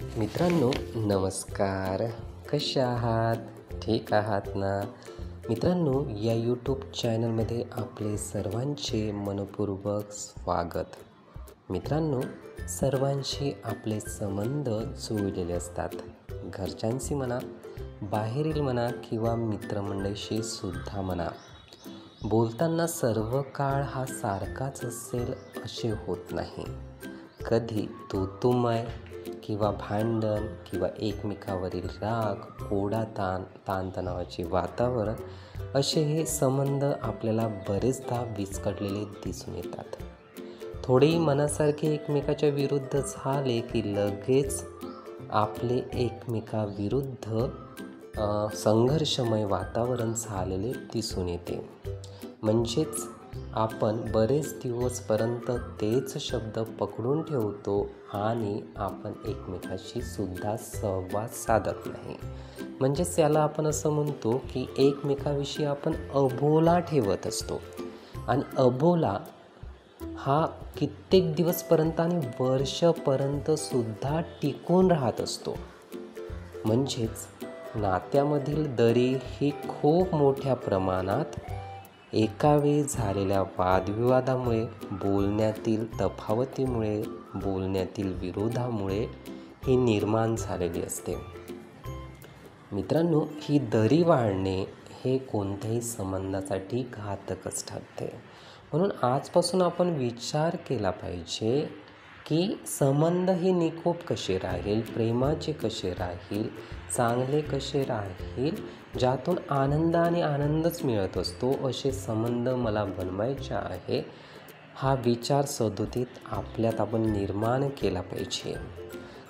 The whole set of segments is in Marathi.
मित्रांनो, नमस्कार. कसे आहात? ठीक आहात ना? मित्रांनो, या यूट्यूब चॅनलमध्ये आपले सर्वांचे मनपूर्वक स्वागत. मित्रांनो, सर्वांशी आपले संबंध जुळलेले असतात. घरच्यांशी म्हणा, बाहेरील म्हणा किंवा मित्रमंडळीशी सुद्धा म्हणा. बोलताना सर्व काळ हा सारखाच असेल असे होत नाही. कधी तू-तू-मैं किंवा भांडण किंवा एकमेकावरील राग, ओढाताण, ताणतणावाचे वातावरण असे हे संबंध आपल्याला बरेचदा विस्कटलेले दिसून येतात. थोडेही मनासारखे एकमेकाच्या विरुद्ध झाले की लगेच आपले एकमेकाविरुद्ध संघर्षमय वातावरण झालेले दिसून येते. म्हणजेच आपण बरेच दिवसपर्यंत तेच शब्द पकडून ठेवतो आणि आपण एकमेकाशी सुद्धा संवाद साधत नाही. म्हणजेच याला आपण असं म्हणतो की एकमेकाविषयी आपण अबोला ठेवत असतो आणि अबोला हा कित्येक दिवसपर्यंत आणि वर्षपर्यंत सुद्धा टिकून राहत असतो. म्हणजेच नात्यामधील दरी ही खूप मोठ्या प्रमाणात एकावेळी झालेल्या वादविवादामुळे, बोलण्यातील तफावतीमुळे, बोलण्यातील विरोधामुळे ही निर्माण झालेली असते. मित्रांनो, ही दरी वाढणे हे कोणत्याही संबंधासाठी घातकच ठरते. म्हणून आजपासून आपण विचार केला पाहिजे की संबंध हे निकोप कसे राहील, प्रेमाचे कसे राहील, चांगले कसे राहील, ज्यातून आनंद आणि आनंदच मिळत असतो असे संबंध मला बनवायचे आहे. हा विचार सदोदित आपल्यात आपण निर्माण केला पाहिजे.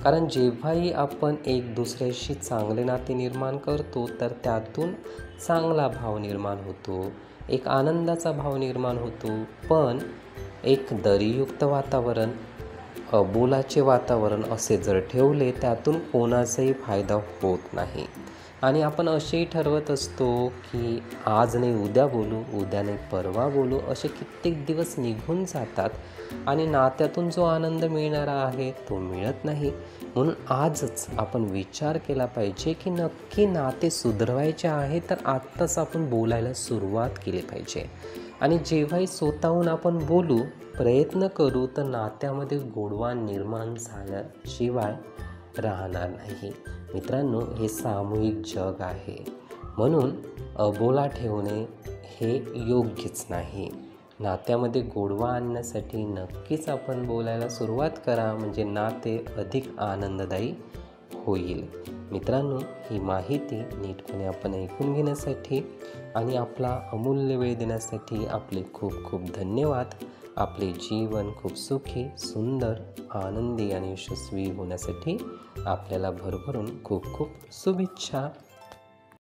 कारण जेव्हाही आपण एक दुसऱ्याशी चांगले नाते निर्माण करतो तर त्यातून चांगला भाव निर्माण होतो, एक आनंदाचा भाव निर्माण होतो. पण एक दरीयुक्त वातावरण, अबोलाचे वातावरण असे जर ठेवले त्यातून कोणाचाही फायदा होत नाही. आणि आपण असेही ठरवत असतो की आज नाही उद्या बोलू, उद्या नाही परवा बोलू, असे कित्येक दिवस निघून जातात आणि नात्यातून जो आनंद मिळणारा आहे तो मिळत नाही. म्हणून आजच आपण विचार केला पाहिजे की नक्की नाते सुधारवायचे आहे तर आत्ताच आपण बोलायला सुरुवात केली पाहिजे. आणि जेव्हाही स्वतःहून आपण बोलू, प्रयत्न करू तर नात्यामध्ये गोडवा निर्माण झाल्याशिवाय राहणार नाही. मित्रांनो, हे सामूहिक जग आहे, म्हणून अबोला ठेवणे हे योग्यच नाही. नात्यामध्ये गोडवा आणण्यासाठी नक्कीच आपण बोलायला सुरुवात करा, म्हणजे नाते अधिक आनंददायी होईल. मित्रांनो, ही माहिती नीटपणे आपण ऐकून घेण्यासाठी आणि आपला अमूल्य वेळ देण्यासाठी आपले खूप खूप धन्यवाद. आपले जीवन खूप सुखी, सुंदर, आनंदी आणि यशस्वी होण्यासाठी आपल्याला भरभरून खूप खूप शुभेच्छा.